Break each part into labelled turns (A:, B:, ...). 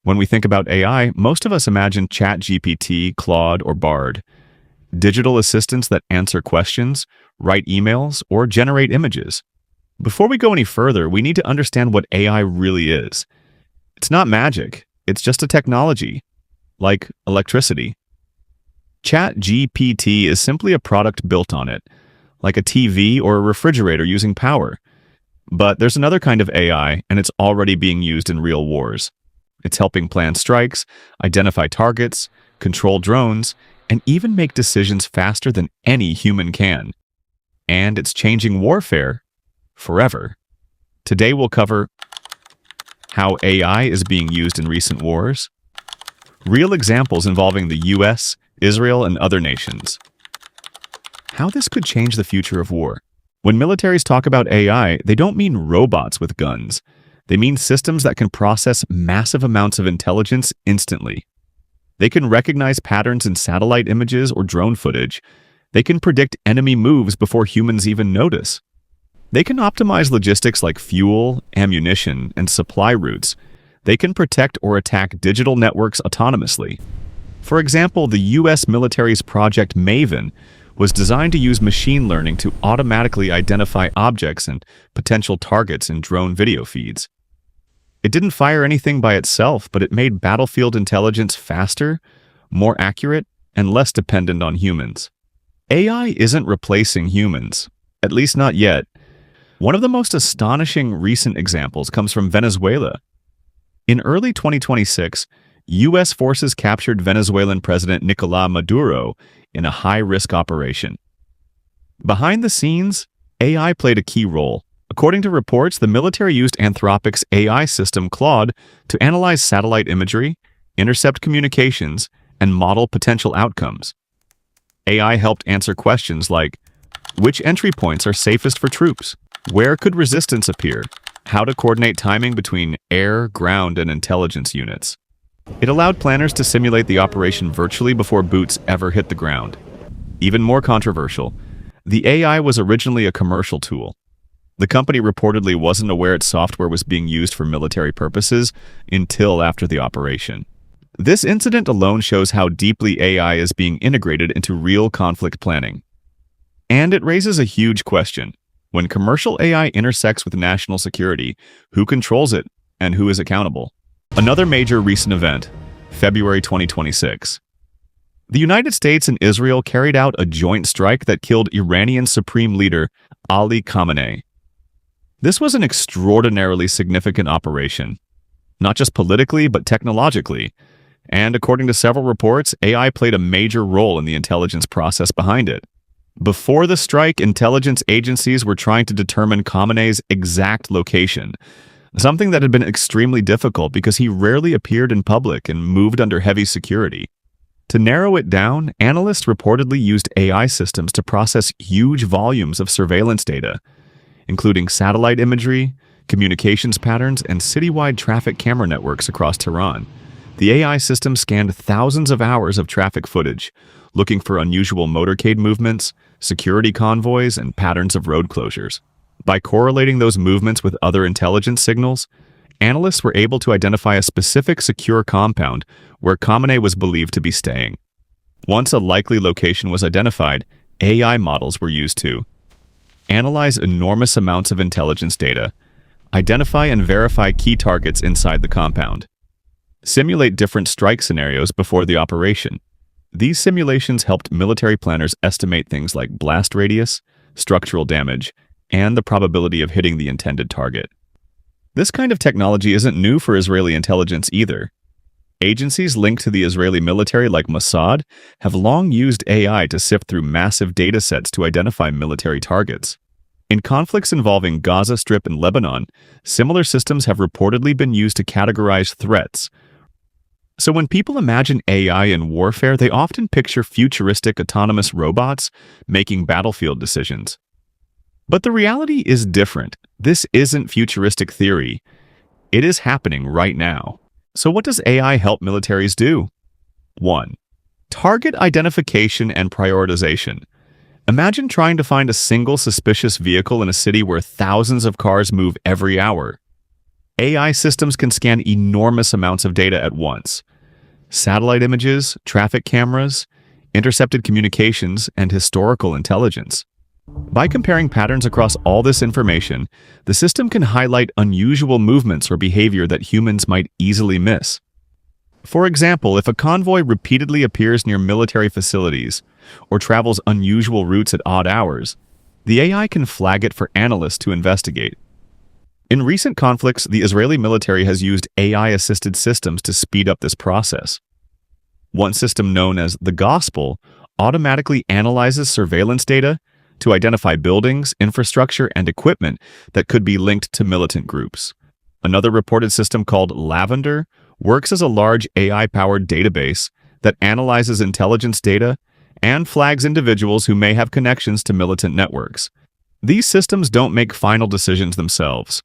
A: When we think about AI, most of us imagine ChatGPT, Claude, or Bard, digital assistants that answer questions, write emails, or generate images. Before we go any further, we need to understand what AI really is. It's not magic, it's just a technology, like electricity. ChatGPT is simply a product built on it, like a TV or a refrigerator using power. But there's another kind of AI, and it's already being used in real wars. It's helping plan strikes, identify targets, control drones, and even make decisions faster than any human can. And it's changing warfare forever. Today we'll cover how AI is being used in recent wars, real examples involving the US, Israel, and other nations, how this could change the future of war. When militaries talk about AI, they don't mean robots with guns. They mean systems that can process massive amounts of intelligence instantly. They can recognize patterns in satellite images or drone footage. They can predict enemy moves before humans even notice. They can optimize logistics like fuel, ammunition, and supply routes. They can protect or attack digital networks autonomously. For example, the US military's Project Maven was designed to use machine learning to automatically identify objects and potential targets in drone video feeds. It didn't fire anything by itself, but it made battlefield intelligence faster, more accurate, and less dependent on humans. AI isn't replacing humans, at least not yet. One of the most astonishing recent examples comes from Venezuela. In early 2026, U.S. forces captured Venezuelan President Nicolás Maduro in a high-risk operation. Behind the scenes, AI played a key role. According to reports, the military used Anthropic's AI system Claude to analyze satellite imagery, intercept communications, and model potential outcomes. AI helped answer questions like, which entry points are safest for troops? Where could resistance appear? How to coordinate timing between air, ground, and intelligence units. It allowed planners to simulate the operation virtually before boots ever hit the ground. Even more controversial, the AI was originally a commercial tool. The company reportedly wasn't aware its software was being used for military purposes until after the operation. This incident alone shows how deeply AI is being integrated into real conflict planning. And it raises a huge question. When commercial AI intersects with national security, who controls it and who is accountable? Another major recent event, February 2026. The United States and Israel carried out a joint strike that killed Iranian Supreme Leader Ali Khamenei. This was an extraordinarily significant operation, not just politically but technologically, and according to several reports, AI played a major role in the intelligence process behind it. Before the strike, intelligence agencies were trying to determine Khamenei's exact location, something that had been extremely difficult because he rarely appeared in public and moved under heavy security. To narrow it down, analysts reportedly used AI systems to process huge volumes of surveillance data, including satellite imagery, communications patterns, and citywide traffic camera networks across Tehran. The AI system scanned thousands of hours of traffic footage, looking for unusual motorcade movements, security convoys, and patterns of road closures. By correlating those movements with other intelligence signals, analysts were able to identify a specific secure compound where Khamenei was believed to be staying. Once a likely location was identified, AI models were used to analyze enormous amounts of intelligence data, identify and verify key targets inside the compound, simulate different strike scenarios before the operation. These simulations helped military planners estimate things like blast radius, structural damage, and the probability of hitting the intended target. This kind of technology isn't new for Israeli intelligence either. Agencies linked to the Israeli military like Mossad have long used AI to sift through massive data sets to identify military targets. In conflicts involving Gaza Strip and Lebanon, similar systems have reportedly been used to categorize threats. So when people imagine AI in warfare, they often picture futuristic autonomous robots making battlefield decisions. But the reality is different. This isn't futuristic theory. It is happening right now. So what does AI help militaries do? 1. Target identification and prioritization. Imagine trying to find a single suspicious vehicle in a city where thousands of cars move every hour. AI systems can scan enormous amounts of data at once. Satellite images, traffic cameras, intercepted communications, and historical intelligence. By comparing patterns across all this information, the system can highlight unusual movements or behavior that humans might easily miss. For example, if a convoy repeatedly appears near military facilities or travels unusual routes at odd hours, the AI can flag it for analysts to investigate. In recent conflicts, the Israeli military has used AI-assisted systems to speed up this process. One system known as the Gospel automatically analyzes surveillance data to identify buildings, infrastructure, and equipment that could be linked to militant groups. Another reported system called Lavender works as a large AI-powered database that analyzes intelligence data and flags individuals who may have connections to militant networks. These systems don't make final decisions themselves,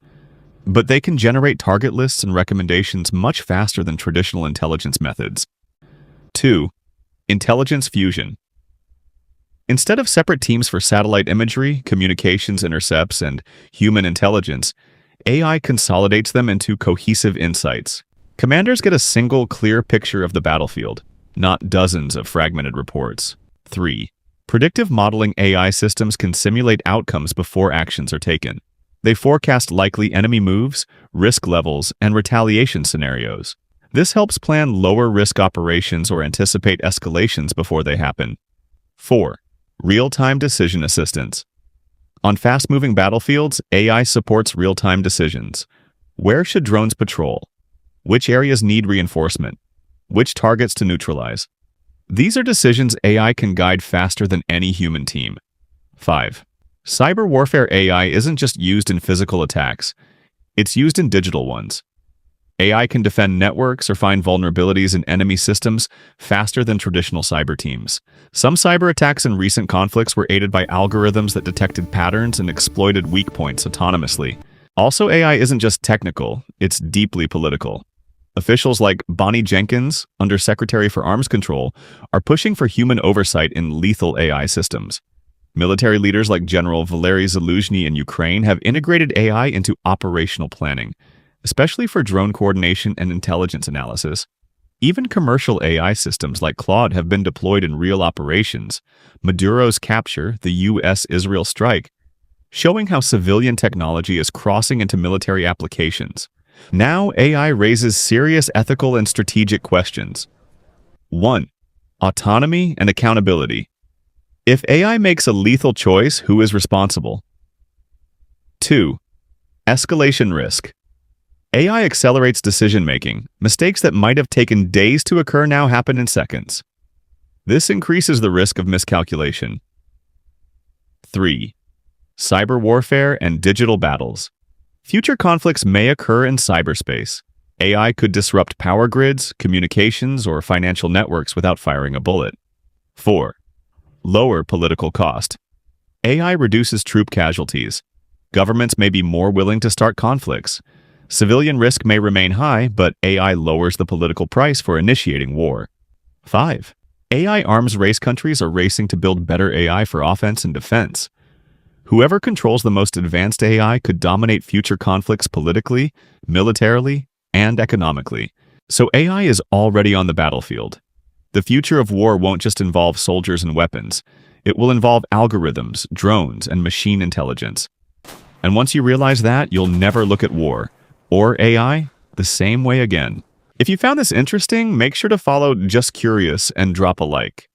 A: but they can generate target lists and recommendations much faster than traditional intelligence methods. 2. Intelligence fusion. Instead of separate teams for satellite imagery, communications intercepts, and human intelligence, AI consolidates them into cohesive insights. Commanders get a single, clear picture of the battlefield, not dozens of fragmented reports. 3. Predictive modeling AI systems can simulate outcomes before actions are taken. They forecast likely enemy moves, risk levels, and retaliation scenarios. This helps plan lower-risk operations or anticipate escalations before they happen. 4. Real-time decision assistance. On fast-moving battlefields, AI supports real-time decisions. Where should drones patrol? Which areas need reinforcement? Which targets to neutralize? These are decisions AI can guide faster than any human team. 5. Cyber warfare AI isn't just used in physical attacks. It's used in digital ones. AI can defend networks or find vulnerabilities in enemy systems faster than traditional cyber teams. Some cyber attacks in recent conflicts were aided by algorithms that detected patterns and exploited weak points autonomously. Also, AI isn't just technical, it's deeply political. Officials like Bonnie Jenkins, Undersecretary for Arms Control, are pushing for human oversight in lethal AI systems. Military leaders like General Valery Zaluzhny in Ukraine have integrated AI into operational planning, especially for drone coordination and intelligence analysis. Even commercial AI systems like Claude have been deployed in real operations. Maduro's capture, the U.S.-Israel strike, showing how civilian technology is crossing into military applications. Now, AI raises serious ethical and strategic questions. 1. Autonomy and accountability. If AI makes a lethal choice, who is responsible? 2. Escalation risk. AI accelerates decision-making. Mistakes that might have taken days to occur now happen in seconds. This increases the risk of miscalculation. 3. Cyber warfare and digital battles. Future conflicts may occur in cyberspace. AI could disrupt power grids, communications, or financial networks without firing a bullet. 4. Lower political cost. AI reduces troop casualties. Governments may be more willing to start conflicts. Civilian risk may remain high, but AI lowers the political price for initiating war. 5. AI arms race countries are racing to build better AI for offense and defense. Whoever controls the most advanced AI could dominate future conflicts politically, militarily, and economically. So AI is already on the battlefield. The future of war won't just involve soldiers and weapons. It will involve algorithms, drones, and machine intelligence. And once you realize that, you'll never look at war or AI the same way again. If you found this interesting, make sure to follow Just Curious and drop a like.